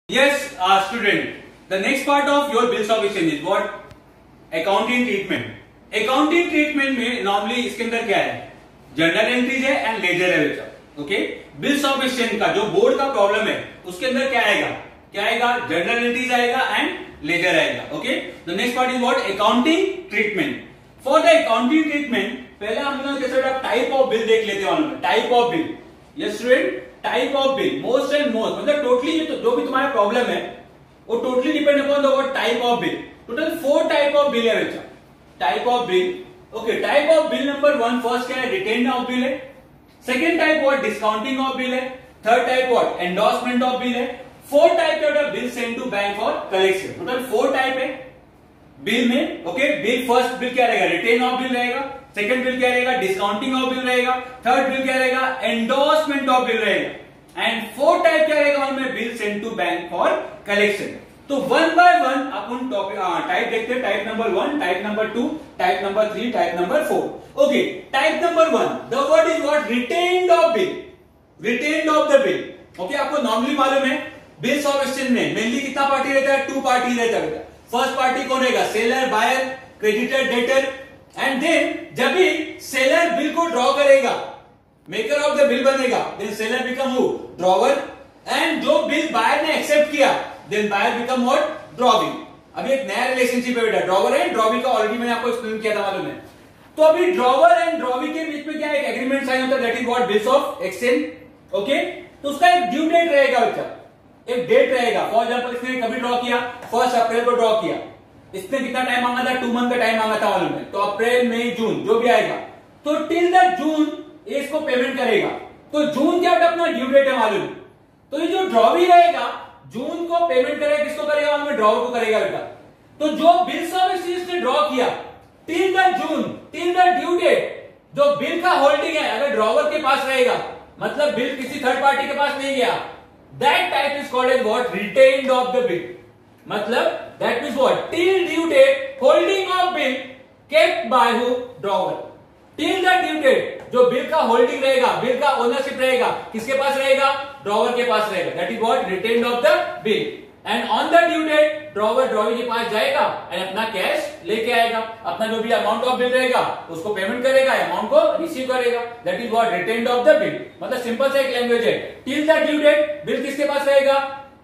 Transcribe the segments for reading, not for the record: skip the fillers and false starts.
Yes, student. The next part of your bills of exchange is what? Accounting treatment. Accounting treatment में normally इसके अंदर क्या है? Journal entries है and ledger है बेटा. Okay? Bills of exchange का जो बोर्ड का प्रॉब्लम है उसके अंदर क्या आएगा? क्या आएगा? Journal entries आएगा and ledger आएगा. Okay? The next part is what? Accounting treatment. For the accounting treatment पहले हम लोग कैसे टाइप ऑफ बिल देख लेते हैं. Type of bill. Yes, student. Type of bill most and most मतलब टोटली जो भी तुम्हारा प्रॉब्लम है वो totally depend upon the what type of bill. Total 4 type of bill है बच्चा. Type of bill. Okay, type of bill number 1 first क्या है? रिटेन ऑफ बिल है. Second type what? Discounting of bill है. Third type what? Endorsement of bill है. Fourth type क्या होता है? Bill send to bank for collection. Total 4 type है bill में. ओके, बिल फर्स्ट बिल क्या रहेगा? रिटेन ऑफ बिल रहेगा. सेकंड बिल क्या रहेगा? डिस्काउंटिंग ऑफ बिल रहेगा. थर्ड बिल क्या रहेगा? एंडोर्समेंट ऑफ बिल रहेगा. एंड फोर्थ टाइप क्या रहेगा? उनमें bill send to bank for collection. तो वन बाय वन अपन टाइप देखते हैं. Type number 1, type number 2, type number 3, type number 4. Okay, type number 1 the word is what? Retained of bill. Retained of the bill. Okay, आपको normally मालूम है bills of exchange में mainly कितना party रहता है? 2 पार्टी रहता है. फर्स्ट पार्टी कौन रहेगा? Seller, buyer, creditor, debtor. And then जब भी सेलर बिल को ड्रॉ करेगा, मेकर ऑफ द बिल बनेगा, then seller become who? Drawer. And जो बिल बायर ने एक्सेप्ट किया, then buyer become what? Drawee. अभी एक नया रिलेशनशिप है बेटा, ड्रॉवर एंड ड्रॉवी का. ऑलरेडी मैंने आपको एक्सप्लेन किया था, मालूम है. तो अभी ड्रॉवर एंड ड्रॉवी के बीच में क्या एक एग्रीमेंट साइन होता है, that is what? Bills of exchange. Okay, तो उसका एक ड्यू डेट रहेगा बच्चा, एक डेट रहेगा. फॉर एग्जांपल इसने कभी ड्रॉ किया? 1 अप्रैल को ड्रॉ किया. इसने कितना टाइम मांगा था? 2 मंथ का टाइम मांगा था, मालूम है. तो अप्रैल, मई, जून जो भी आएगा, तो टिल द जून इसको पेमेंट करेगा. तो जून क्या होता है? अपना ड्यू डेट है, मालूम. तो ये जो ड्रॉवी रहेगा जून को पेमेंट करेगा. किसको करेगा? मालूम? ड्रॉवर को करेगा बेटा. तो जो बिल्स ऑफ एक्सचेंज ने ड्रॉ किया till the June, till the due date, जो बिल का होल्डिंग है अगर ड्रॉवर के पास रहेगा, मतलब बिल किसी थर्ड पार्टी के पास नहीं गया, that type is called as what? Retained of the bill. मतलब that means what? Till due date holding of bill kept by who? Drawer. Till the due date जो बिल का holding रहेगा, bill का ownership रहेगा, किसके पास रहेगा? Drawer के पास रहेगा. That is what? Retained of the bill. And on the due date drawer drawee के पास जाएगा एंड अपना कैश लेके आएगा. अपना जो भी अमाउंट ऑफ बिल रहेगा उसको पेमेंट करेगा, अमाउंट को रिसीव करेगा. That is what? Retained of the bill. मतलब सिंपल सा एक लैंग्वेज है. Till the due date bill किसके पास रहेगा?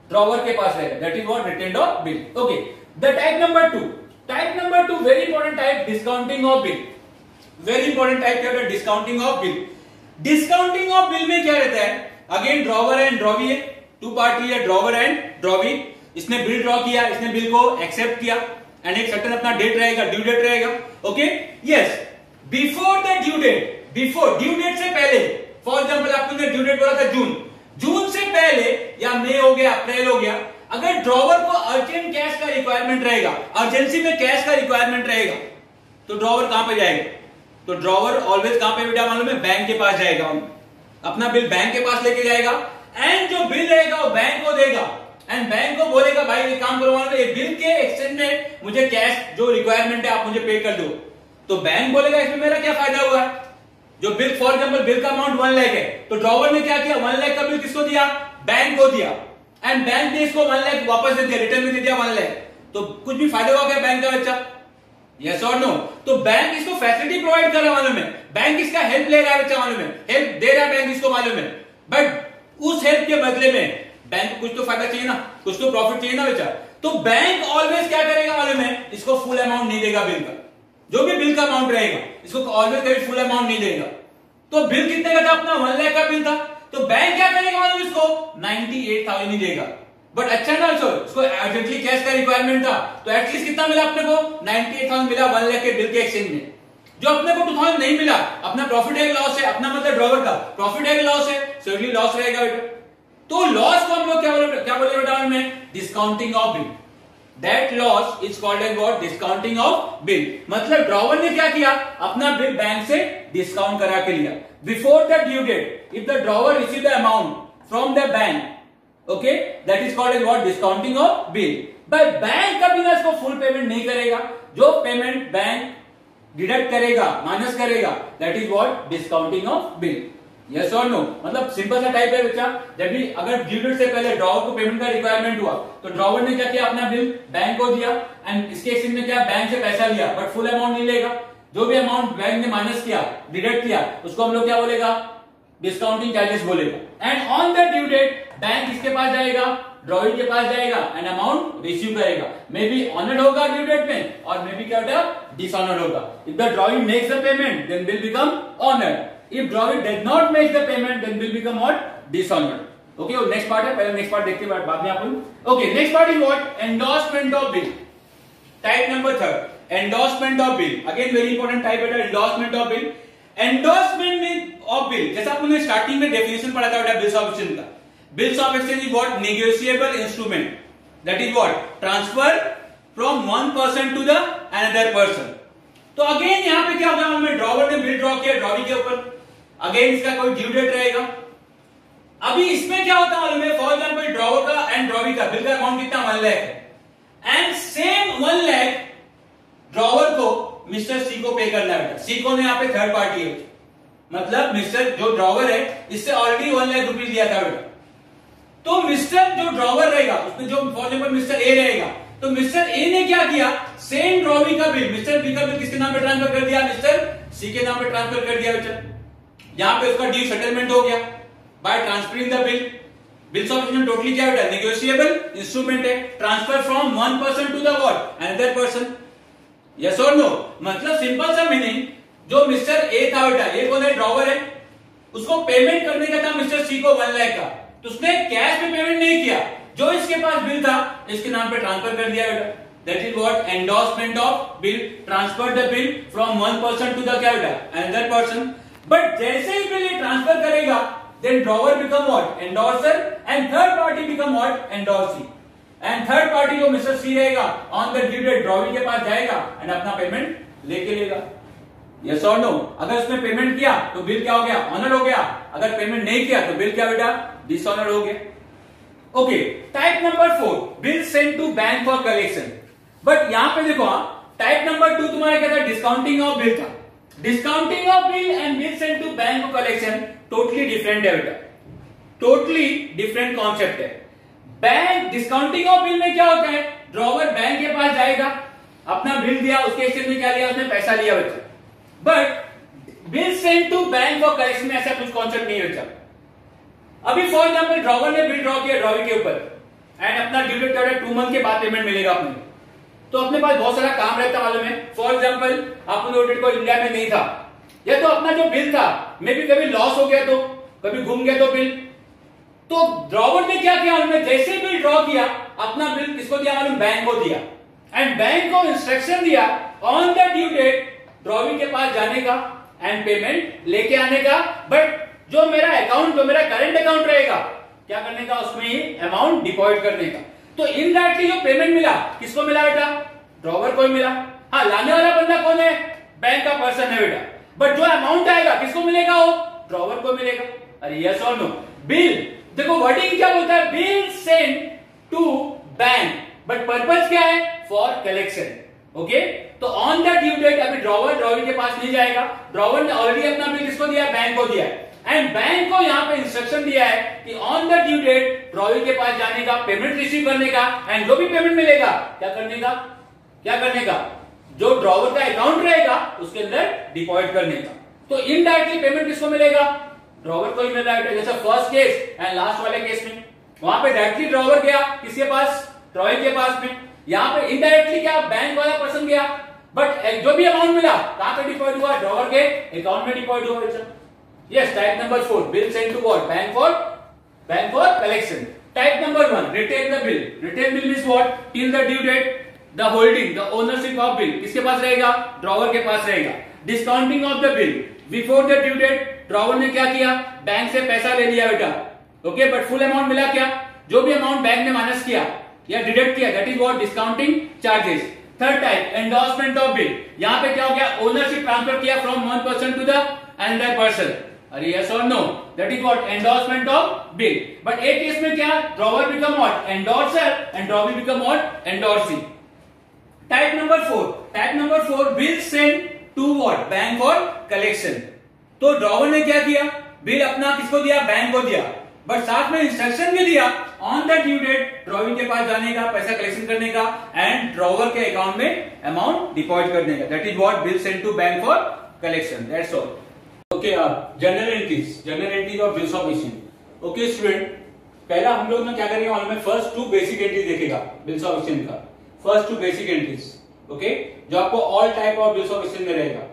ड्रॉवर के पास रहेगा. That is what? Retained of bill. Okay, the type number 2. Type number 2 very important type, discounting of bill. Very important type क्या है? Discounting of bill. Discounting of bill में क्या रहता है? अगेन ड्रॉवर एंड ड्रॉवी है, 2 party है, drawer and drawee. इसने bill draw किया, इसने बिल को एक्सेप्ट किया एंड एक सर्टेन अपना डेट रहेगा, ड्यू डेट रहेगा. Okay, yes, before the due date, before due date से पहले, फॉर एग्जांपल आपने ड्यू डेट बोला था जून, जून से पहले या मई हो गया, अप्रैल हो गया, अगर ड्रॉवर को अर्जेंट कैश का रिक्वायरमेंट रहेगा, अर्जेंसी में कैश का रिक्वायरमेंट रहेगा, तो ड्रॉवर कहां पे जाएगा? तो ड्रॉवर ऑलवेज कहां पे बेटा? मालूम है? बैंक के पास जाएगा. अपना बिल बैंक के पास लेके जाएगा एंड जो बिल रहेगा वो बैंक को देगा एंड बैंक को बोलेगा भाई ये काम करो, ये बिल के एक्सचेंज में मुझे कैश जो रिक्वायरमेंट है आप मुझे पे कर दो. तो बैंक बोलेगा इसमें मेरा क्या फायदा हुआ? जो बिल फॉर एग्जांपल बिल का अमाउंट 1 लाख है, तो ड्रॉवर ने क्या किया? 1 लाख का बिल किसको दिया? बैंक को दिया. एंड बैंक ने इसको 1 लाख वापस दे दिया, रिटर्न में दे दिया 1 लाख. तो कुछ भी फायदा हुआ क्या बैंक का बच्चा? यस और नो? तो बैंक इसको फैसिलिटी प्रोवाइड कर रहा है, मालूम है. बैंक इसका हेल्प ले रहा है बच्चा, मालूम है. हेल्प दे रहा है बैंक इसको, मालूम है. बट उस हेल्प के बदले में बैंक को कुछ तो फायदा चाहिए ना, कुछ तो प्रॉफिट चाहिए ना बच्चा. तो बैंक ऑलवेज क्या करेगा मालूम है? इसको फुल अमाउंट नहीं देगा बिल का. जो भी बिल का अमाउंट रहेगा इसको ऑलवेज कभी फुल अमाउंट नहीं देगा. तो बिल कितने का था? अपना 1 लाख का बिल था. तो बैंक क्या करेगा मालूम? इसको 98,000 ही देगा. बट अच्छा ना, इसको अर्जेंटली कैश का रिक्वायरमेंट था, तो एटलीस्ट कितना मिला अपने को? 98,000 मिला 1 लाख के बिल के एक्सचेंज में. जो अपने को 2,000 नहीं मिला, अपना प्रॉफिट है कि लॉस है? अपना मतलब ड्रॉवर का प्रॉफिट है कि लॉस है? सर्टनली लॉस रहेगा बेटा. तो लॉस को हम लोग क्या बोले बेटा में? Discounting of bill. That loss is called as what? Discounting of bill. मतलब ड्रॉवर ने क्या किया? अपना बिल बैंक से डिस्काउंट करा के लिया. Before the due date if the drawer receive the amount from the bank, okay, that is called as what? Discounting of bill. But bank कभी ना इसको फुल पेमेंट नहीं करेगा. जो पेमेंट बैंक डिडक्ट करेगा, माइनस करेगा, that is what? Discounting of bill. Yes और no, मतलब सिंपल सा टाइप है बच्चा। जब भी अगर ड्यू डेट से पहले ड्रॉवर को पेमेंट का रिक्वायरमेंट हुआ तो ड्रॉवर ने क्या किया, अपना बिल बैंक को दिया एंड इसके केस में क्या, बैंक से पैसा लिया बट फुल अमाउंट नहीं लेगा। जो भी अमाउंट बैंक ने माइनस किया, डिडक्ट किया, उसको हम लोग क्या बोलेगा, डिस्काउंटिंग चार्जेस बोलेगा। And on the due date bank किसके पास जाएगा, ड्रॉइंग के पास जाएगा एंड अमाउंट रिसीव करेगा। मे बी ऑनर्ड होगा ड्यू डेट में और मे बी क्या होगा, डिसऑनर्ड होगा। If the drawing makes the payment then bill become honoured, if drawing does not make the payment then bill become what, dishonoured. Okay, next part है, पहले next part देखते हैं बाद में अपन। Okay, next part is what, endorsement of bill. Type number 3, endorsement of bill. Again very important type है endorsement of bill. Endorsement of bill, जैसा आपने स्टार्टिंग में डेफिनेशन पढ़ा था बिल्स ऑफ एक्सचेंज का। Bills of exchange is what, negotiable instrument, that is what, transfer from one person to the another person. तो again यहां पे क्या होगा, हमें ड्रॉवर ने बिल ड्रॉ किया ड्रॉवी के ऊपर, अगेन इसका कोई ड्यू डेट रहेगा। अभी इसमें क्या होता है मालूम है, फॉर एग्जाम्पल ड्रॉवर का एंड ड्रॉवी का बिल का अमाउंट कितना, 1 लाख है एंड सेम 1 लाख ड्रॉवर को मिस्टर सी को पे करना है। सी को ने यहाँ पे थर्ड पार्टी है, मतलब मिस्टर जो ड्रॉवर है इससे ऑलरेडी 1 लाख रुपीज लिया था बेटा। तो मिस्टर जो ड्रॉवर रहेगा उसमें जो फॉर एग्जाम्पल मिस्टर ए रहेगा, तो मिस्टर ए ने क्या किया, सेम ड्रॉवी का बिल, मिस्टर बी का बिल किसके नाम पे ट्रांसफर कर दिया, मिस्टर सी के नाम पे ट्रांसफर कर दिया बेटा। यहां पे उसका ड्यू सेटलमेंट हो गया by transferring the bill. Bills of exchange totally क्या बेटा, नेगोशिएबल इंस्ट्रूमेंट है, transfer from one person to the what, another person. Yes और नो, मतलब सिंपल सा मीनिंग, जो मिस्टर ए था बेटा, ये कौन है, ड्रॉवर है, उसको पेमेंट करने का था मिस्टर सी को 1 लाख का, तो उसने कैश में पेमेंट नहीं किया, जो इसके पास बिल था इसके नाम पे ट्रांसफर कर दिया बेटा। That is what, endorsement of bill, transfer the bill from one person to the क्या बेटा, अनदर पर्सन। बट जैसे ही बिल ट्रांसफर करेगा then drawer become what, endorser and third party become what, endorsee. And third party जो mister C रहेगा on the due date drawee के पास जाएगा एंड अपना पेमेंट लेके लेगा। यस और नो, अगर उसने पेमेंट किया तो बिल क्या हो गया, ऑनर हो गया, अगर पेमेंट नहीं किया तो बिल क्या बेटा, डिसऑनर हो गया। Okay, type number 4, bill send to bank for collection. But यहां पे देखो, टाइप नंबर 2 तुम्हारा क्या था, डिस्काउंटिंग ऑफ बिल था। Discounting of bill and bill send to bank for collection totally different है बेटा, टोटली डिफरेंट कॉन्सेप्ट है। बैंक डिस्काउंटिंग ऑफ बिल में क्या होता है, ड्रॉवर बैंक के पास जाएगा, अपना बिल दिया, उसके एक्सचेंज में क्या लिया, उसने पैसा लिया बच्चा। But bill send to bank for collection में ऐसा कुछ कॉन्सेप्ट नहीं बच्चा। अभी फॉर एग्जाम्पल ड्रॉवर ने बिल ड्रॉ किया ड्रॉवी के ऊपर एंड अपना ड्यू डेट 2 मंथ के बाद पेमेंट मिलेगा अपने, तो अपने पास बहुत सारा काम रहता मालूम है। फॉर एग्जाम्पल अपने ऑडिट को इंडिया में नहीं था, या तो अपना जो बिल था मे भी कभी लॉस हो गया, तो कभी घूम गया तो बिल, तो ड्रॉवर ने क्या किया, उन्होंने जैसे बिल ड्रॉ किया अपना बिल किसको दिया मालूम, बैंक को दिया एंड बैंक को इंस्ट्रक्शन दिया on the due date drawee के पास जाने का एंड पेमेंट लेके आने का। बट जो मेरा अकाउंट, जो मेरा करंट अकाउंट रहेगा, क्या करने का, उसमें ही अमाउंट डिपॉजिट करने का। तो इनडायरेक्टली जो पेमेंट मिला किसको मिला बेटा, ड्रॉवर को ही मिला। हाँ, लाने वाला बंदा कौन है, बैंक का पर्सन है बेटा, बट जो अमाउंट आएगा किसको मिलेगा, वो ड्रॉवर को मिलेगा। अरे यस और नो, बिल देखो वर्डिंग क्या बोलता है, bill send to bank, but purpose क्या है, फॉर कलेक्शन। ओके, तो ऑन द ड्यू डेट अभी ड्रॉवर ड्रॉवी के पास नहीं जाएगा, ड्रॉवर ने ऑलरेडी अपना बिल किसको दिया, बैंक को दिया है एंड बैंक को यहां पे इंस्ट्रक्शन दिया है कि on the due date drawee के पास जाने का, पेमेंट रिसीव करने का एंड जो भी पेमेंट मिलेगा क्या करने का, क्या करने का, जो ड्रॉवर का अकाउंट रहेगा उसके अंदर डिपॉजिट करने का। तो इनडायरेक्टली पेमेंट किसको मिलेगा, ड्रॉवर को ही मिल रहा है। जैसे फर्स्ट केस एंड लास्ट वाले केस में वहां पे डायरेक्टली ड्रॉवर गया किसके पास, ड्रॉवी के पास में, यहां पे इनडायरेक्टली क्या, बैंक वाला पर्सन गया, बट जो भी अमाउंट मिला कहां पे डिपॉजिट हुआ, ड्रॉवर के अकाउंट में डिपॉजिट हुआ। Yes, type number 4, bill send to what, bank for collection. Type number 1, retain the bill. Retain bill means what, till the due date the holding, the ownership of bill किसके पास रहेगा, drawer के पास रहेगा। Discounting of the bill before the due date, drawer ने क्या किया, bank से पैसा ले लिया बेटा, ओके, बट फुल अमाउंट मिला क्या, जो भी अमाउंट बैंक ने माइनस किया या डिडक्ट किया, that is what, discounting charges. Third type, endorsement of bill, यहां पे क्या हो गया, ओनरशिप ट्रांसफर किया from one person to the another person. अरे यस और no, that is what, endorsement of bill. But एक केस में क्या, drawer become what, endorser and drawee become what, endorsee. Type number 4, bill send to what, bank for collection. तो drawer ने क्या किया, bill अपना किसको दिया, बैंक को दिया, बट साथ में इंस्ट्रक्शन भी दिया on the due date drawee के पास जाने का, पैसा कलेक्शन करने का एंड ड्रॉवर के अकाउंट में अमाउंट डिपॉजिट करने का। That is what bill send to bank for collection, that's all. Okay, अब general entries of bills of exchange. Okay student, पहला हम लोग ना क्या करेंगे, मालूम है, फर्स्ट 2 बेसिक एंट्रीज देखेगा बिल्स ऑफ एक्सचेंज का, फर्स्ट 2 बेसिक एंट्रीज। ओके, जो आपको all type of bills of exchange में रहेगा,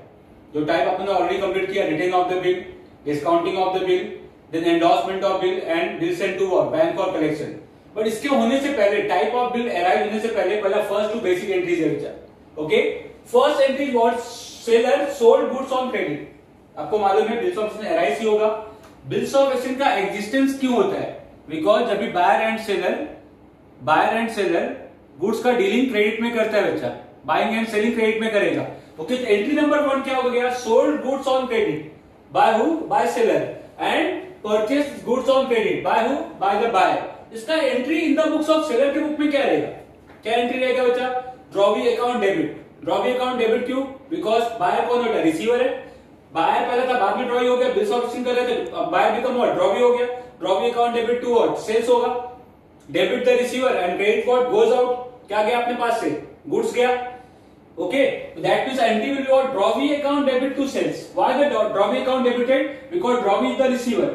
जो टाइप आपने ऑलरेडी कंप्लीट किया, return of the bill, discounting of the bill, then endorsement of bill and bill send to what, bank for collection. But इसके होने से पहले, टाइप ऑफ बिल अराइव होने से पहले फर्स्ट 2 बेसिक एंट्रीज है बच्चा। Okay, first entry what, seller sold goods on credit. आपको मालूम है बिल्स ऑफ एक्सचेंज अराइव ही होगा। बिल्स ऑफ एक्सचेंज का एग्जिस्टेंस क्यों होता है, बिकॉज जब भी बायर एंड सेलर गुड्स का डीलिंग क्रेडिट में करता है बच्चा, बाइंग एंड सेलिंग क्रेडिट में करेगा। ओके, तो एंट्री नंबर 1 क्या हो गया, sold goods on credit by who, by seller, and purchase goods on credit by who, by the buyer. इसका entry in the books of seller के book में क्या रहेगा, क्या एंट्री रहेगा बच्चा, drawee account debit. Drawee account debit क्यों, because buyer कौन होता है, रिसीवर है। बायर पहले था, बाद में ड्रॉवी हो गया, बिल्स ऑफ एक्सचेंज कर रहे थे, बायर बिकम व्हाट, ड्रॉवी हो गया। Drawee account debit to what, sales होगा, debit the receiver and credit what goes out, क्या गया अपने पास से, गुड्स गया। Okay, that means entry will be what, drawee account debit to sales. Why the drawee account debited? Because drawee is the receiver,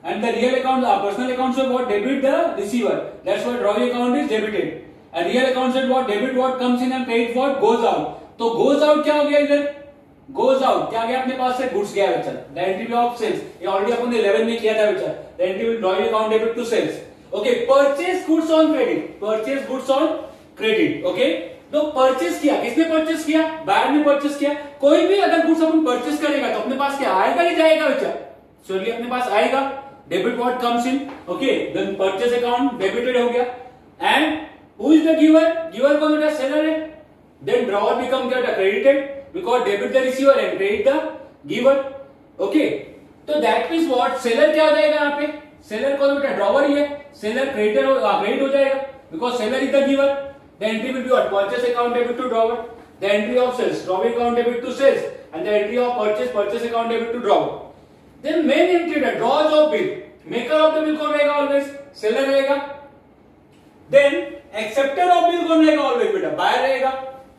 and the real account, personal accounts will what, debit the receiver. That's why drawee account is debited. And real accounts will what, debit what comes in and credit what goes out. तो goes out क्या हो गया इधर, goes out क्या गया अपने पास से, goods गया बच्चा। The entry of sales, ये already अपन ने 11 में किया था बच्चा। The entry will drawee account debit to sales. Okay, purchase goods on credit, purchase goods on credit. Okay, तो परचेस किया, किसने परचेस किया, बायर ने परचेस किया। कोई भी अगर गुड्स अपन परचेस करेगा तो अपने पास क्या आएगा ही जाएगा बच्चा, सॉरी अपने पास आएगा। Debit what comes in, okay, then purchase account debited हो गया। And who is the giver, giver कौन होता है, सेलर है। देन ड्रॉवर बिकम क्या होता है, credited, because debit the receiver and credit the giver. Okay, तो दैट मींस व्हाट, सेलर क्या हो जाएगा यहाँ पे, सेलर कौन होता है, ड्रॉवर ही है। सेलर क्रेडिटर क्रेडिट हो जाएगा, because seller is the giver. The entry will be what, purchase account debit to drawer. The entry of sales, drawing account debit to sales, and the entry of purchase account debit to drawer. Then main entry है draws of bill. Maker of the bill कौन रहेगा always, seller रहेगा. Then acceptor of bill कौन रहेगा always बेटा, buyer रहेगा.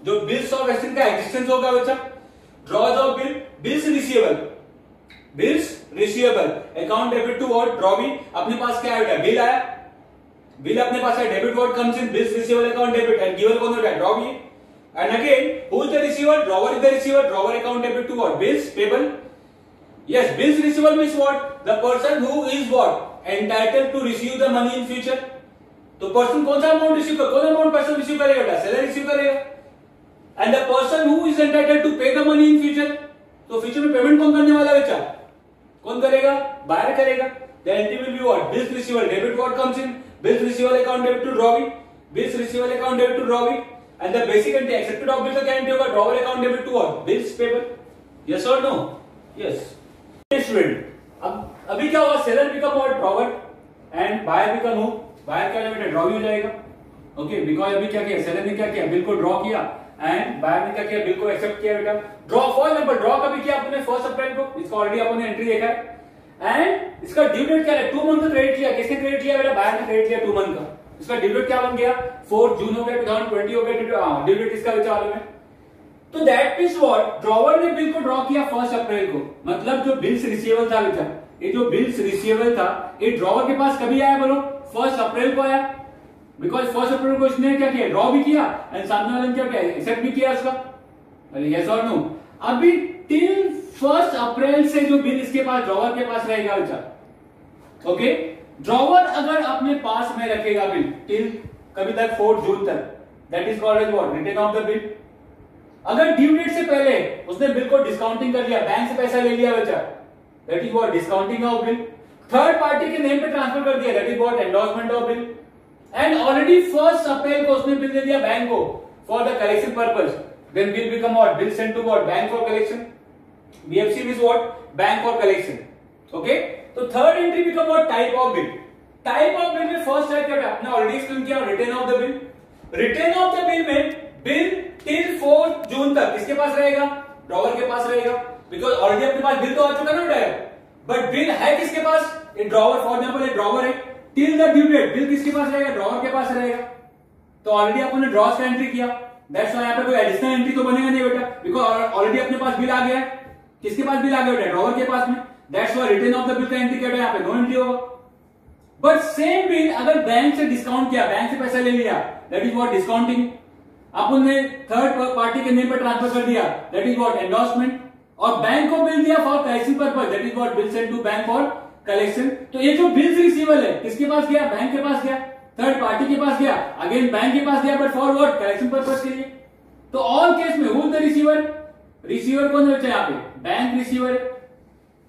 जो bills of exchange का existence होगा बच्चा. Draws of bill, bills receivable, account debit to what, drawing. अपने पास क्या है बेटा, bill आया. बिल अपने पास है, debit what comes in, bills receivable account debit, and giver कौन होता है, drawee. And again who is the receiver, drawer is the receiver, drawer account debit to what, bills payable. Yes, bills receivable means what, the person who is what entitled to receive the money in future. तो person कौन सा amount receive कर, कौन amount person receive करेगा, seller receive करेगा। And the person who is entitled to पे the money in future, तो future में पेमेंट कौन करने वाला है बच्चा, कौन करेगा, बायर करेगा। The entry will be what, bills receivable, debit what comes in, bills receivable account debit to drawee, bills receivable account debit to drawee, and the basic entry accepted of bill का क्या entry होगा, drawer account debit to what, bills payable. Yes or no? Yes. Student, अब अभी क्या होगा, seller become what, drawer and buyer become who, buyer क्या हो जाएगा, drawee हो जाएगा। Okay, because अभी क्या किया, seller ने क्या किया, बिल को ड्रॉ किया एंड बायर ने क्या किया, बिल को एक्सेप्ट किया बेटा। ड्रॉ फॉर एग्जांपल, ड्रॉ कभी किया आपने 1 अप्रैल को, इसका ऑलरेडी आपने एंट्री देखा है। एंड इसका ड्यू डेट क्या है, 2 मंथ का क्रेडिट लिया, किसने क्रेडिट लिया बेटा, बायर ने क्रेडिट लिया 2 मंथ का। इसका ड्यू डेट क्या बन गया, 4 जून हो गया 2020 हो गया, ड्यू डेट इसका विचार में। तो दैट मींस व्हाट, ड्रॉवर ने बिल को ड्रॉ किया 1 अप्रैल को, मतलब जो बिल्स रिसीवेबल था बेटा, ये जो बिल्स रिसीवेबल था ये ड्रॉवर के पास कभी आया बोलो, 1 अप्रैल को आया। बिकॉज 1 अप्रैल को इसने क्या किया, ड्रॉ भी किया एंड सामने वाले ने क्या किया, एक्सेप्ट भी किया उसका। यस और नो, अभी टिल 1 अप्रैल से जो बिल इसके पास, ड्रॉवर के पास रहेगा बच्चा। ओके, ड्रॉवर अगर अपने पास में रखेगा बिल टिल कभी तक, 4 जून तक, that is called as what, return of the bill. अगर ड्यू डेट से पहले उसने बिल को डिस्काउंटिंग कर लिया, बैंक से पैसा ले लिया बच्चा, that is what, discounting of bill. Third party के नेम पे ट्रांसफर कर दिया, that is what, endorsement of bill. And already 1 अप्रैल को उसने बिल दे दिया बैंक को for the collection purpose, then bill become what, bill send to what, bank for collection. BFC means what, bank for collection. Okay, तो third entry become what, type of bill. Type of bill में first type क्या है, आपने already explain किया, return of the bill. Return of the bill में bill till 4 जून तक किसके पास रहेगा, ड्रॉवर के पास रहेगा, बिकॉज ऑलरेडी अपने पास बिल तो आ चुका ना बेटा, बट बिल है किसके पास? एक ड्रॉवर, फॉर एग्जांपल एक ड्रॉवर है, till the due date bill किसके पास रहेगा? ड्रॉवर के पास रहेगा। तो ऑलरेडी आपने ड्रॉस का एंट्री किया, दैट्स व्हाई यहाँ पे कोई एडिशनल एंट्री तो बनेगा नहीं बेटा, बिकॉज ऑलरेडी अपने पास बिल आ गया है। किसके पास बिल आ गया बेटा? ड्रॉवर के पास में, that's why return of the bill का एंट्री क्या है यहाँ पे? नो एंट्री होगा। बट सेम बिल अगर बैंक से डिस्काउंट किया, बैंक से पैसा ले लिया, दैट इज व्हाट डिस्काउंटिंग। अपन ने थर्ड पार्टी के नेम पर ट्रांसफर कर दिया, दैट इज व्हाट एंडोर्समेंट। और बैंक को बिल दिया for collection purpose, that is what bill send to bank for collection. तो ये जो बिल्स रिसीवेबल है किसके पास गया? बैंक के पास गया, थर्ड पार्टी के पास गया, अगेन बैंक के पास गया, but for what? Collection purpose के लिए। तो ऑल केस में who is the receiver? Receiver कौन है यहाँ पे? Bank receiver.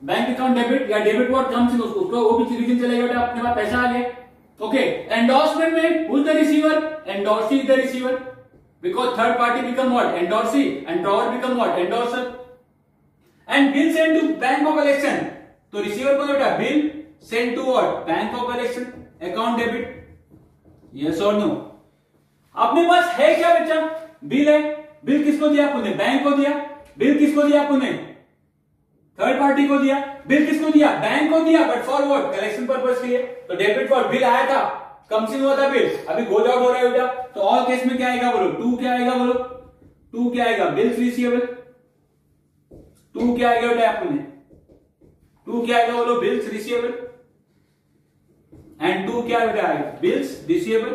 Bank account debit या डेबिट व्हाट कम्स इन, उसको वो भी रीजन चलेगा बेटा, अपने पास पैसा आ गया। ओके, एंडोर्समेंट में who is the receiver? Endorsee is the receiver, because third party become what? Endorsee, and drawer become what? Endorser. And bill send to bank for collection, तो रिसीवर कौन बेटा? Bill send to what? Bank for collection, account debit. Yes और no? अपने पास है क्या बच्चा? Bill है। बिल किसको दिया आपने? बैंक को दिया। बिल किसको दिया आपने? थर्ड पार्टी को दिया। बिल किसको दिया? बैंक को दिया, but for what? Collection purpose के लिए। तो डेबिट फॉर बिल आया था, कम्स इन हुआ था बिल, अभी गोज आउट हो रहा है बेटा। तो ऑल केस में क्या आएगा बोलो? टू क्या आएगा बोलो? टू क्या आएगा? Bills receivable. टू क्या आएगा बेटा आपने? टू क्या आएगा बोलो? Bills receivable. एंड टू क्या बेटा आएगा? Bills receivable.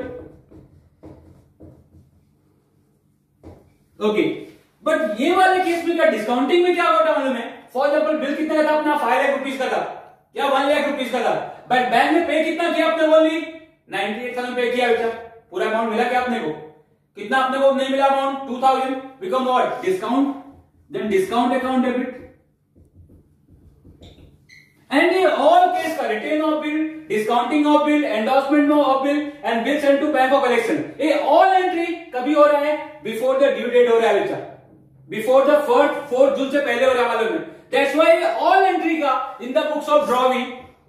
ओके, बट ये वाले केस में क्या डिस्काउंटिंग में क्या होता मालूम है? फॉर एग्जाम्पल बिल कितना का था अपना? 5 लाख रुपीज का था, क्या 1 लाख रुपीज का था, बट बैंक ने पे कितना किया आपने? बोली 98,000 पे किया बेटा। पूरा अमाउंट मिला क्या आपने को? कितना आपने को नहीं मिला amount? 2,000 become what? Discount. Then discount account debit. And ये ऑल केस का return of bill, discounting of bill, endorsement of bill and bill send to bank of collection, ये ऑल एंट्री कभी हो रहा है? बिफोर द ड्यू डेट हो रहा है बेटा, बिफोर द 4 जून से पहले हो रहा है मालूम है। दैट्स व्हाई ऑल एंट्री का इन द बुक्स ऑफ ड्रॉवी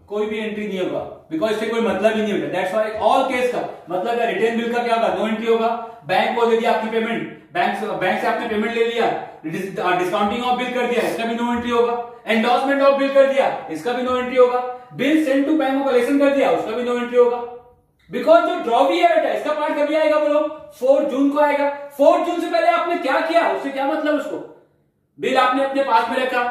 कोई भी एंट्री नहीं होगा, बिकॉज इससे कोई मतलब ही नहीं होता। दैट्स व्हाई ऑल केस का मतलब है रिटर्न बिल का क्या होगा? नो एंट्री होगा। बैंक को दे दिया आपकी पेमेंट, बैंक से आपने पेमेंट ले लिया, डिस्काउंटिंग ऑफ बिल कर दिया, इसका भी नो एंट्री होगा। एंडोर्समेंट ऑफ बिल कर दिया, इसका भी नो एंट्री होगा। Bill send to bank of collection कर दिया, उसका भी नो एंट्री होगा। बिकॉज जो ड्रॉवी है बेटा, इसका पार्ट कभी आएगा बोलो? 4 जून को आएगा। 4 जून से पहले आपने क्या किया, उससे क्या मतलब? उसको बिल आपने अपने पास में रखा,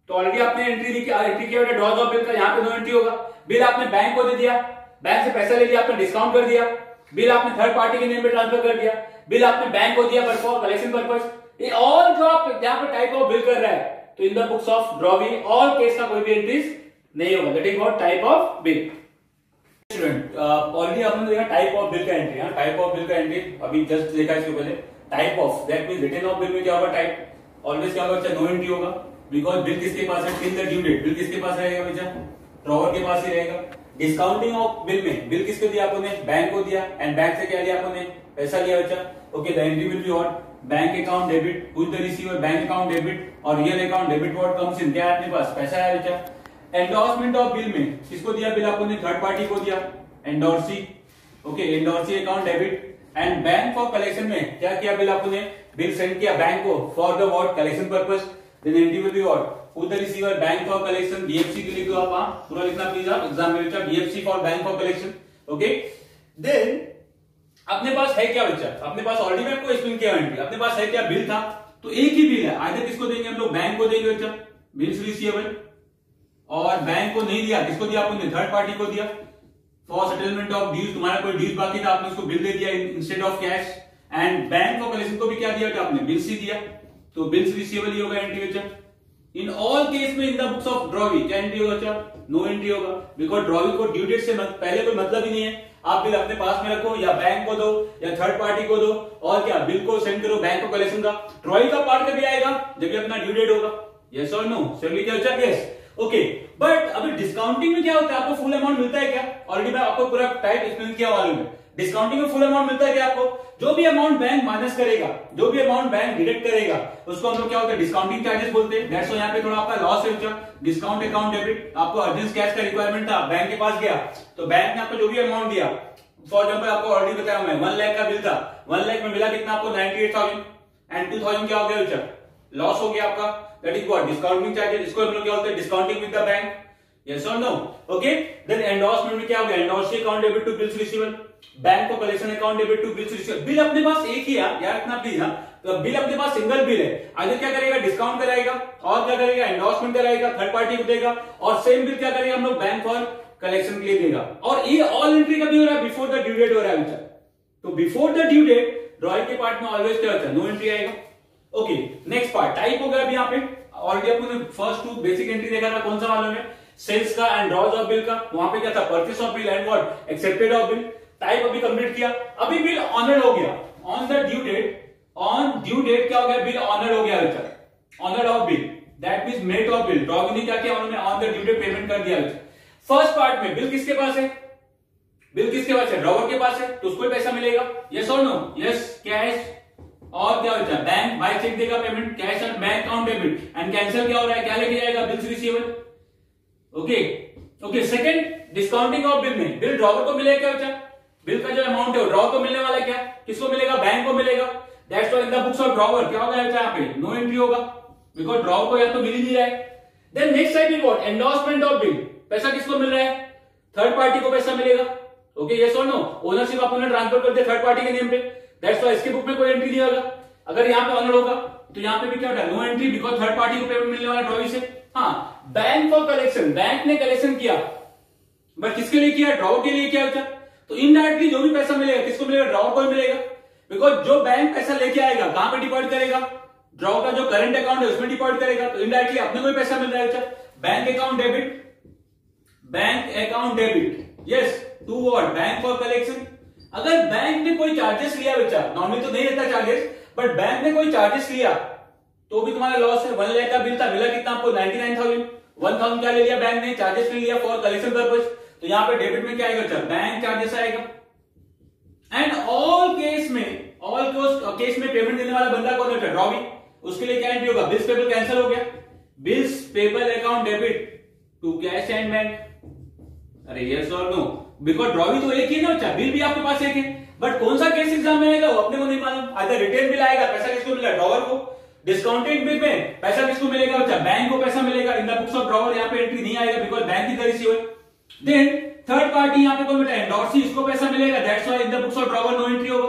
तो ऑलरेडी आपने एंट्री किया बेटा ड्रॉज ऑफ बिल का, यहाँ पे नो एंट्री होगा। बिल आपने बैंक को दे दिया, बैंक से पैसा ले लिया, आपने डिस्काउंट कर दिया। बिल आपने थर्ड पार्टी के नेम पे ट्रांसफर कर दिया, बिल आपने बैंक को दिया बट फॉर कलेक्शन पर्पस। ये ऑल जो आप यहाँ पे टाइप ऑफ बिल कर रहा है, तो in the books of drawee all case का कोई भी एंट्रीज नहीं होगा। That is what type of bill. Student already आपने देखा टाइप ऑफ बिल का एंट्री, हाँ टाइप ऑफ बिल का एंट्री अभी जस्ट देखा इसके पहले। Type of that means return of bill में क्या होगा? टाइप ऑलवेज क्या होगा? नो एंट्री होगा, बिकॉज बिल किसके पास है? Till the due date bill किसके पास रहेगा बेटा? ड्रॉवर के पास ही रहेगा। डिस्काउंटिंग ऑफ बिल में बिल किसको दिया आपने? बैंक को दिया, एंड बैंक से क्या लिया आपने? पैसा लिया बच्चा। Okay, the entry will be what? Bank account debit, who is the receiver? Bank account debit, और real account debit what comes in? क्या है अपने पास? पैसा है बच्चा। एंडोर्समेंट ऑफ बिल में किसको दिया बिल आपने? थर्ड पार्टी को दिया, endorsee. Okay, endorsee account debit. And bank for collection में क्या किया बिल आपने? बिल सेंड किया बैंक को for the what? Collection purpose. Then entry will be what? Who the receiver? Bank for collection. BFC के लिए तो आप पूरा लिखना प्लीज आप एग्जाम में बच्चा, BFC for bank for collection. Okay, then अपने पास है क्या बच्चा? अपने पास ऑलरेडी मैं आपको एक्सप्लेन किया एंट्री, अपने पास है क्या? बिल था, तो एक ही बिल है। आइदर किसको देंगे हम लोग? बैंक को देंगे बच्चा, बिल्स रिसीवेबल। और बैंक को नहीं दिया, किसको दिया आपने? थर्ड पार्टी को दिया फॉर सेटलमेंट ऑफ ड्यूज। तुम्हारा कोई ड्यूज बाकी था, आपने उसको बिल दे दिया instead of cash. And bank for collection को भी क्या दिया आपने? बिल्स ही दिया, तो बिल्स रिसीवेबल ही होगा एंट्री बच्चा। इन ऑल केस में in the books of drawee क्या एंट्री होगा बच्चा? नो एंट्री होगा, बिकॉज ड्रॉवी को ड्यू डेट से पहले कोई मतलब ही नहीं है। आप बिल अपने पास में रखो, या बैंक को दो, या थर्ड पार्टी को दो, और क्या बिल को सेंड करो बैंक को कलेक्शन का। ड्रॉवी का पार्ट कभी आएगा? जब भी अपना ड्यू डेट होगा। यस और नो? सिंपली क्या बच्चा? यस। ओके, बट अभी डिस्काउंटिंग में क्या होता है? आपको फुल अमाउंट मिलता है क्या? ऑलरेडी मैं आपको पूरा टाइप एक्सप्लेन किया मालूम है। डिस्काउंटिंग में फुल अमाउंट मिलता है क्या आपको? जो भी अमाउंट बैंक माइनस करेगा, जो भी अमाउंट बैंक डिडक्ट करेगा, उसको हम लोग क्या होता है? डिस्काउंटिंग चार्जेस बोलते हैं। दैट्स व्हाई यहाँ पे थोड़ा आपका लॉस है बच्चा। डिस्काउंट अकाउंट डेबिट, आपको अर्जेंट कैश का रिक्वायरमेंट था, बैंक के पास गया, तो बैंक ने आपको जो भी अमाउंट दिया, फॉर एग्जाम्पल आपको ऑलरेडी बताया मैं 1 लाख का बिल था, 1 लाख में मिला कितना आपको? 98,000, एंड 2,000 क्या हो गया बच्चा? लॉस हो गया आपका। That is what? Discounting charges. इसको हम लोग क्या बोलते हैं? Discounting with the bank. Yes और नो? ओके, देन एंडोर्समेंट में क्या हो गया? Endorsee account debit to bills receivable, bank for collection account debit to bills receivable. Bill अपने पास एक ही है यार, इतना प्लीज। तो बिल अपने पास सिंगल बिल है, आगे क्या करेगा? डिस्काउंट कराएगा, और क्या करेगा? एंडोर्समेंट कराएगा, थर्ड पार्टी को देगा, और सेम बिल क्या करेगा हम लोग? बैंक फॉर कलेक्शन के लिए देगा। और ये ऑल एंट्री कभी हो रहा है? बिफोर द ड्यू डेट हो रहा है बेटा। तो before the due date drawing के पार्ट में ऑलवेज क्या होता है? नो एंट्री आएगा। ओके, नेक्स्ट पार्ट टाइप हो गया अभी यहाँ पे। ऑलरेडी अपने फर्स्ट टू बेसिक एंट्री देखा था, कौन सा मालूम है? सेल्स का एंड ड्रॉज ऑफ बिल का। वहां पे क्या था? Purchase of bill and what? Accepted of bill. Type अभी कंप्लीट किया। अभी बिल ऑनर्ड हो गया on the due date. On due date क्या हो गया? बिल ऑनर्ड हो गया बेटा। Honoured of bill that means met of bill. Draw ने क्या किया? उन्होंने on the due date payment कर दिया बेटा। फर्स्ट पार्ट में बिल किसके पास है? बिल किसके पास है? ड्रॉवर के पास है, तो उसको पैसा मिलेगा। यस और नो? यस, कैश और क्या होता है? बैंक बाय चेक देगा पेमेंट, कैश और bank account debit. And cancel क्या हो रहा है? क्या लेके जाएगा? Bills receivable. Okay okay, second discounting of bill में बिल ड्रॉवर को मिलेगा क्या बेटा? बिल का जो अमाउंट है वो ड्रॉवर को मिलने वाला है, क्या किसको मिलेगा? बैंक को मिलेगा। That's why in the books of drawer क्या होगा बेटा? यहाँ पे नो एंट्री होगा, बिकॉज ड्रॉवर को या तो मिल ही नहीं रहा है। Then next type is what? Endorsement of bill. पैसा किसको मिल रहा है? थर्ड पार्टी को पैसा मिलेगा। ओके, यस और नो? ओनरशिप आपने ट्रांसफर कर दिया थर्ड पार्टी के नेम पे, दैट्स व्हाई इसके बुक में कोई एंट्री नहीं होगा। अगर यहाँ पे ऑनर होगा तो यहाँ पे भी क्या होता है? No entry, because third party को पेमेंट मिलने वाला ड्रॉवी से। हाँ, बैंक फॉर कलेक्शन, बैंक ने कलेक्शन किया, बट किसके लिए किया? ड्रॉवर के लिए किया बेटा। तो इनडायरेक्टली जो भी पैसा मिलेगा किसको मिलेगा? ड्रॉवर को ही मिलेगा, बिकॉज जो बैंक पैसा लेके आएगा कहां पे डिपॉजिट करेगा? ड्रॉवर का जो करंट अकाउंट है उसमें डिपॉजिट करेगा। तो इनडायरेक्टली अपने को ही पैसा मिल रहा है बेटा। Bank account debit, bank account debit, yes, to what? Bank for collection. अगर बैंक ने कोई चार्जेस लिया बेटा, नॉर्मली तो नहीं रहता चार्जेस, बट बैंक ने कोई चार्जेस लिया तो भी तुम्हारा लॉस है। 1 लाख का बिल था, मिला कितना आपको? 99,000। 1,000 क्या ले लिया बैंक ने? चार्जेस ले लिया फॉर कलेक्शन पर्पज। तो यहाँ पे डेबिट में क्या आएगा? बैंक चार्जेस आएगा। एंड ऑल केस में पेमेंट देने वाला बंदा कौन है? ड्रॉवी। उसके लिए क्या एंट्री होगा? बिल्स पेबल कैंसिल हो गया, bills payable account debit to cash and bank. अरे यस और नो? बिकॉज ड्रॉवी तो एक ही ना बच्चा, बिल भी आपके पास एक है, बट कौन सा केस एग्जाम में आएगा वो अपने को नहीं मालूम। आइदर रिटेन बिल आएगा, पैसा किसको मिलेगा? ड्रॉवर को। डिस्काउंटेड बिल में पैसा किसको मिलेगा बच्चा? बैंक को पैसा मिलेगा। In the books of drawer यहाँ पे एंट्री नहीं आएगा, because bank is the receiver. Then third party यहाँ पे कौन बेटा? एंडोर्सी, इसको पैसा मिलेगा, that's why in the books of drawer no entry होगा।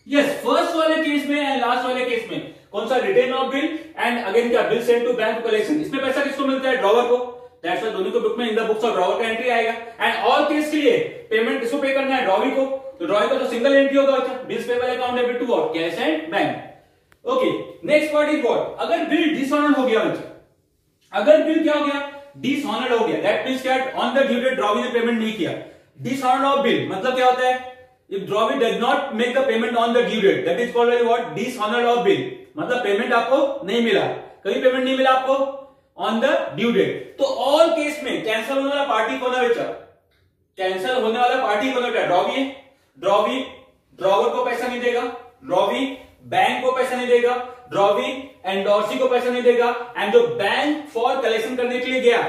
यस, फर्स्ट वाले केस में एंड लास्ट वाले केस में कौन सा? Retain of bill and again क्या? Bill send to bank collection. इसमें पैसा किसको मिलता है? ड्रॉवर को, दैट्स व्हाई दोनों को बुक में in the books of drawer का एंट्री आएगा। एंड ऑल केस के लिए पेमेंट किसको पे करना है? ड्रॉवी को। तो ड्रॉवी का तो सिंगल एंट्री होगा बच्चा, bills payable account debit to what? Cash and bank. Okay, next part is what? अगर बिल डिसऑनर्ड हो गया बच्चा, अगर बिल क्या हो गया? डिसऑनर्ड हो गया, दैट मींस क्या? On the due date drawee ने पेमेंट नहीं किया। डिसऑनर्ड ऑफ बिल मतलब क्या होता है? If drawee does not make the payment on the due date, that is called what? Dishonoured of bill. मतलब पेमेंट आपको नहीं मिला, कभी पेमेंट नहीं मिला आपको ऑन द ड्यू डेट। तो ऑल केस में कैंसिल होने वाला पार्टी कौन है बेटा? कैंसिल होने वाला पार्टी कौन है? ड्रॉवी है। ड्रॉवी ड्रॉवर को पैसा नहीं देगा, ड्रॉवी बैंक को पैसा नहीं देगा, ड्रॉवी एंडोर्सी को पैसा नहीं देगा, एंड जो बैंक फॉर कलेक्शन करने के लिए गया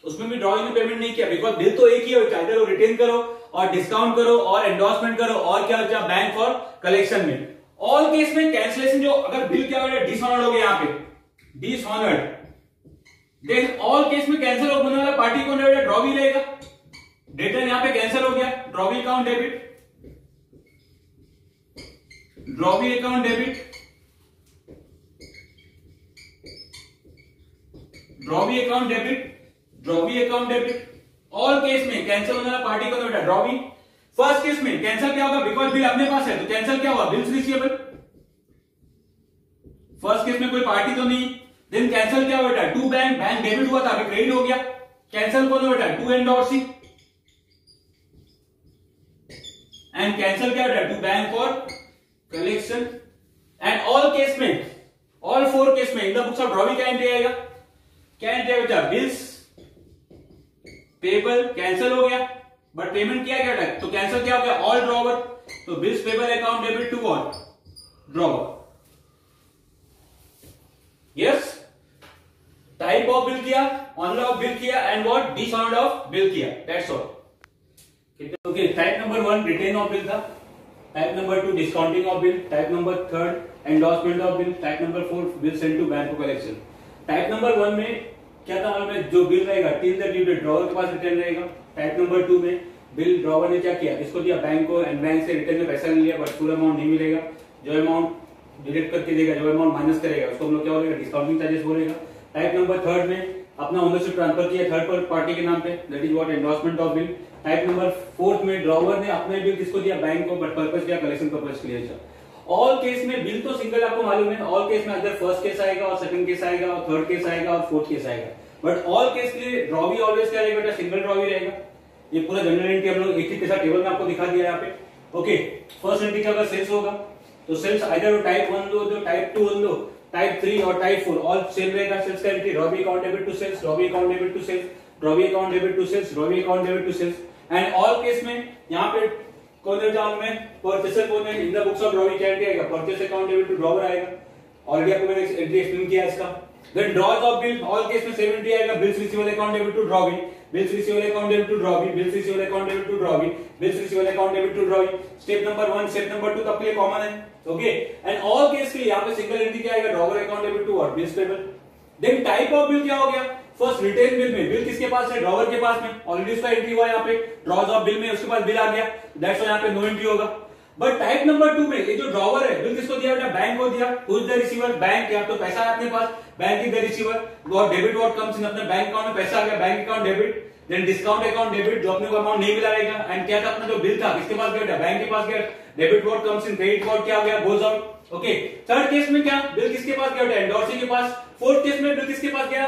उसमें भी ड्रॉवी ने पेमेंट नहीं किया, बिकॉज बिल तो एक ही है, चाहे वो रिटेन करो और डिस्काउंट करो और एंडोर्समेंट करो और क्या होता है? बैंक फॉर कलेक्शन में। ऑल केस में कैंसिलेशन जो अगर बिल क्या हो गया? डिसऑनर्ड हो गया, यहाँ पे डिसऑनर्ड, देन ऑल केस में कैंसिल होने वाला पार्टी कौन रहेगा? ड्रॉवी रहेगा। डेटर यहाँ पे कैंसिल हो गया, drawee account debit, drawee account debit, drawee account debit, drawee account debit. All case में कैंसिल होने वाला पार्टी कौन बेटा? ड्रॉवी। फर्स्ट केस में कैंसिल क्या होगा? बिकॉज बिल अपने पास है, तो कैंसिल क्या हुआ? Bills receivable. फर्स्ट केस में कोई पार्टी तो नहीं। देन कैंसिल क्या बेटा? टू बैंक, बैंक डेबिट हुआ था, अभी क्रेडिट हो गया। कैंसिल कौन बेटा? To endorsee. एंड कैंसिल क्या बेटा? To bank for collection. And all case में, ऑल फोर केस में in the books of drawee क्या एंट्री आएगा? क्या एंट्री बेटा? बिल्स पेबल कैंसिल हो गया, बट पेमेंट किया क्या बेटा? तो कैंसिल क्या हो गया? All drawer. तो bills payable account debit to what? Drawer. Yes, type of bill किया, ऑनर ऑफ बिल किया, and what? Dishonoured of bill किया, that's all. Okay, type number 1 retain of bill था, type number 2 discounting of bill, type number 3 endorsement of bill, type number 4 bill send to bank for collection. Type number 1 में क्या था मालूम है, जो bill रहेगा till the due date drawer के पास रिटर्न रहेगा। टाइप नंबर 2 में बिल ड्रॉवर ने क्या किया, इसको दिया बैंक को, एंड बैंक से रिटर्न में पैसा नहीं लिया, बट फुल अमाउंट नहीं मिलेगा। जो अमाउंट डिडक्ट करके देगा, जो अमाउंट माइनस करेगा, उसको हम लोग क्या बोलेगा, डिस्काउंटिंग चार्जेस बोलेगा। टाइप नंबर 3 में अपना ओनरशिप ट्रांसफर किया थर्ड पार्टी के नाम पे, that is what endorsement of bill. Type number 4 में ड्रॉवर ने अपने बिल किसको दिया, बैंक को, बट पर्पस क्या, कलेक्शन पर्पस के लिए। ऑल केस में बिल तो सिंगल आपको मालूम है, ऑल केस में अगर फर्स्ट केस आएगा और सेकंड केस आएगा और थर्ड केस आएगा और फोर्थ केस आएगा, बट ऑल केस के लिए ड्रॉ भी ऑलवेज क्या रहेगा बेटा, सिंगल ड्रॉ भी रहेगा। ये पूरा जनरल एंट्री हम लोग एक ही के साथ टेबल में आपको दिखा दिया यहाँ पे। ओके, फर्स्ट एंट्री का अगर सेल्स होगा तो सेल्स आइदर टाइप 1 दो, टाइप 2 दो, टाइप 3 और टाइप 4 ऑल सेम रहेगा। सेल्स का entry drawee account debit to sales, drawee account debit to sales, drawee account debit to sales, drawee account debit to sales. And all case में यहाँ पे कौन है, exam में purchaser कौन है, in the books of drawee क्या entry आएगा, purchase account debit to drawer आएगा। ऑलरेडी आपको मैंने एंट्री एक्सप्लेन किया इसका। Then drawer's of bill, all case में सेम एंट्री आएगा, bills receivable account debit to drawee, bills receivable account debit to drawee, bills receivable account debit to drawee, bills receivable account debit to drawee. Step number 1, step number 2 सबके लिए common है। Okay, and all case के लिए यहाँ पे single entry क्या आएगा, drawer account debit to what, bills payable. Then type of bill क्या हो गया, फर्स्ट रिटेन बिल में बिल किसके पास है, ड्रॉवर के पास में, ऑलरेडी उसका एंट्री हुआ यहाँ पे। ड्रॉज ऑफ बिल में उसके पास बिल आ गया, दैट्स व्हाई यहाँ पे नो एंट्री होगा। बट टाइप नंबर 2 में ये जो ड्रॉवर है, बिल किसको दिया बेटा, बैंक को दिया। Who is the receiver, bank. या तो पैसा है अपने पास, bank is the receiver. What debit what comes in, अपने बैंक अकाउंट में पैसा आ गया, bank account debit. Then discount account debit, जो अपने को अमाउंट नहीं मिला रहेगा। एंड क्या था, अपना जो बिल था किसके पास गया, बैंक के पास गया। Debit what comes in, credit what क्या हो गया, goes out. Okay, third case में क्या, बिल किसके पास गया, एंडोर्सी के पास। फोर्थ केस में बिल किसके पास गया,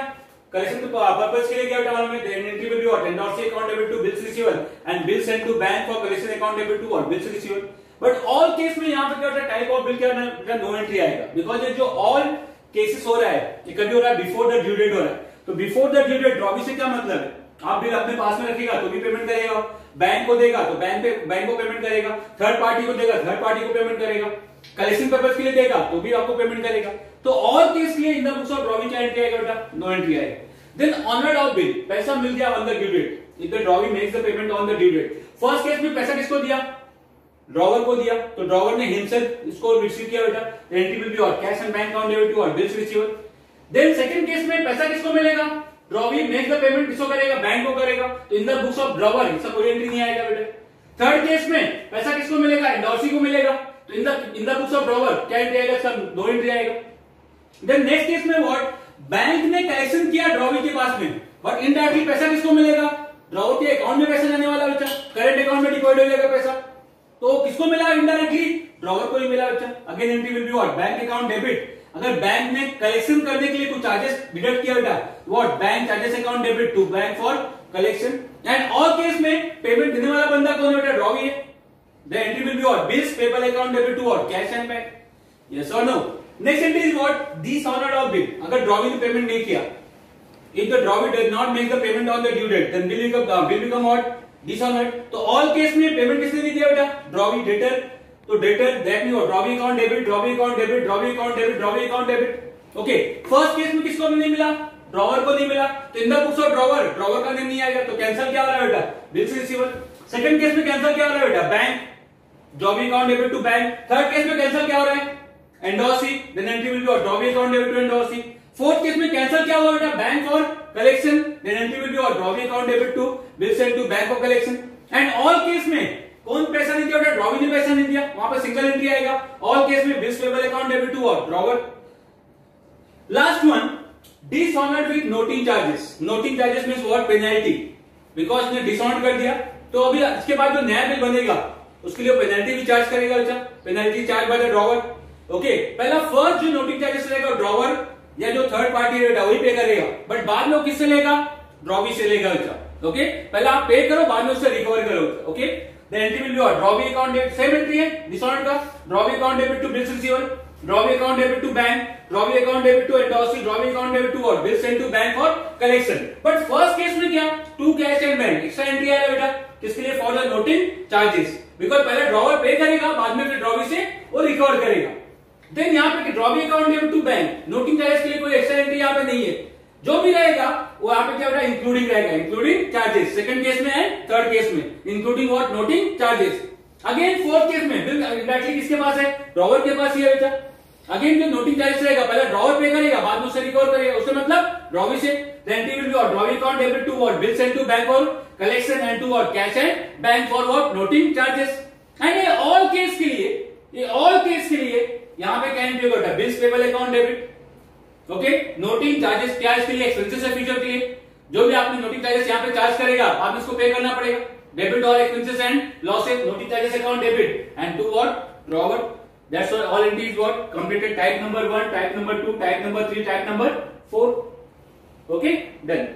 कलेक्शन के पर्पस के लिए गया मालूम है, entry will be what, endorsee account debit to bills receivable and bill sent to bank for collection account debit to what, bills receivable. But all case में यहाँ पे क्या होता है, टाइप ऑफ बिल क्या है, नो एंट्री आएगा। Because ये जो ऑल केसेस हो रहा है, ये कभी हो रहा है बिफोर द ड्यू डेट हो रहा है। तो before the due date draw से क्या मतलब है, आप बिल अपने पास में रखेगा तो भी पेमेंट करेगा, बैंक को देगा तो बैंक को पेमेंट करेगा, थर्ड पार्टी को देगा थर्ड पार्टी को पेमेंट करेगा, कलेक्शन पर्पस के लिए देगा तो भी आपको पेमेंट करेगा। तो ऑल केस के लिए in the books of draw क्या एंट्री आएगा बेटा, नो एंट्री आएगा। देन ऑनर्ड ऑफ बिल, पैसा मिल गया on the due date, if the draw makes the payment on the due date. First case में पैसा किसको दिया, ड्रॉवर को दिया, तो ड्रॉवर ने हिमसेल्फ इसको रिसीव किया बेटा, entry will be what, cash and bank account debit to what, bills receivable. Then second case में पैसा किसको मिलेगा, ड्रॉवी मेक द पेमेंट किसको करेगा, बैंक को करेगा, तो in the books of drawer इसका कोई एंट्री नहीं आएगा बेटा। थर्ड केस में पैसा किसको मिलेगा, एंडोर्सी को मिलेगा, तो in the books of drawer क्या एंट्री आएगा, सब नो एंट्री आएगा। देन नेक्स्ट केस में व्हाट, बैंक ने कलेक्शन किया ड्रॉवी के पास में, बट इनडायरेक्टली पैसा किसको मिलेगा, ड्रॉवर के अकाउंट में पैसा जाने वाला बेटा, करंट अकाउंट में डिपॉजिट हो जाएगा पैसा, तो किसको मिला इनडायरेक्टली, ड्रॉवर को ही मिला बच्चा। Again entry will be what, bank account debit. अगर बैंक ने कलेक्शन करने के लिए कुछ चार्जेस डिडक्ट किया बेटा, what, bank charges account debit to bank for collection. And all case में पेमेंट देने वाला बंदा कौन है बेटा, ड्रॉवी है। The entry will be what, bills payable account debit to what, cash and bank. Yes और no. Next entry is what, dishonoured of bill. अगर ड्रॉवी ने पेमेंट नहीं किया, if the drawee does not make the payment on the due date, then bill become what, dishonoured. तो all case में payment किसने नहीं दिया बेटा, ड्रॉवी, डेटर। तो debtor that mean drawee account debit, drawee account debit, drawee account debit, drawee account debit. Okay, first case में किसको नहीं मिला, ड्रॉवर को नहीं मिला, तो in the books of drawer, drawer का नेम नहीं आएगा, तो कैंसिल क्या हो रहा है बेटा, बिल्स रिसीवेबल। सेकंड केस में कैंसिल क्या हो रहा है बेटा, bank, drawee account debit to bank. Third case में कैंसिल क्या हो रहा है, endorsee, then entry will be drawee account debit to endorsee. Fourth case में कैंसिल क्या हुआ बेटा, बैंक और collection, then entry will be drawee account debit to bill sent to bank for collection. And all case में कौन पैसा नहीं दिया बेटा, ड्रॉवी ने पैसा नहीं दिया, वहां पर सिंगल एंट्री आएगा। ऑल केस में bills payable account debit to what, drawer. Last one, dishonoured with noting charges. Noting charges means what, penalty, because ने डिसऑनर कर दिया, तो अभी इसके बाद जो नया बिल बनेगा उसके लिए पेनल्टी भी चार्ज करेगा बच्चा, penalty charge by the drawer. Okay, पहला फर्स्ट जो नोटिंग चार्जेस रहेगा ड्रॉवर या जो थर्ड पार्टी रहेगा वही पे करेगा, बट बाद में किससे लेगा, ड्रॉवी से लेगा बच्चा। ओके, पहले आप पे करो, बाद में उससे रिकवर करो। Okay, the entry will be what, drawee account debit, same entry है डिसऑनर्ड का, drawee account debit to bills receivable, drawee account debit to bank, drawee account debit to endorsee, drawee account debit to what, bill sent to bank for collection. But first case में क्या, to cash and bank, extra entry आएगा बेटा, किसके लिए, for the noting charges, because पहले drawer pay करेगा, बाद में फिर ड्रॉवी से वो रिकवर करेगा। देन यहाँ पे drawee account debit to bank, noting charges के लिए कोई एक्स्ट्रा एंट्री यहाँ पे नहीं है, जो भी रहेगा वो यहाँ पे क्या होगा, इंक्लूडिंग रहेगा, इंक्लूडिंग चार्जेस। सेकंड केस में है, थर्ड केस में including what, noting charges. Again fourth case में बिल डायरेक्टली किसके पास है, ड्रॉवर के पास ही है बेटा। अगेन जो नोटिंग चार्जेस रहेगा पहले ड्रॉवर पे करेगा, बाद में उसे रिकवर करेगा, उससे मतलब ड्रॉवी से द एंट्री विल बी और drawee account debit to what bill send to bank for collection and to what cash and bank for what noting charges. And ये ऑल केस के लिए यहां पे can be what bills payable account debit. Okay, noting charges क्या इसके लिए, expenses है future के लिए, जो भी आपने नोटिंग चार्जेस यहां पे चार्ज करेगा आपने इसको पे करना पड़ेगा, डेबिट और expenses and losses, noting charges account debit and to what drawer. That's all entries what completed type number 1, type number 2, type number 3, type number 4. Okay, done.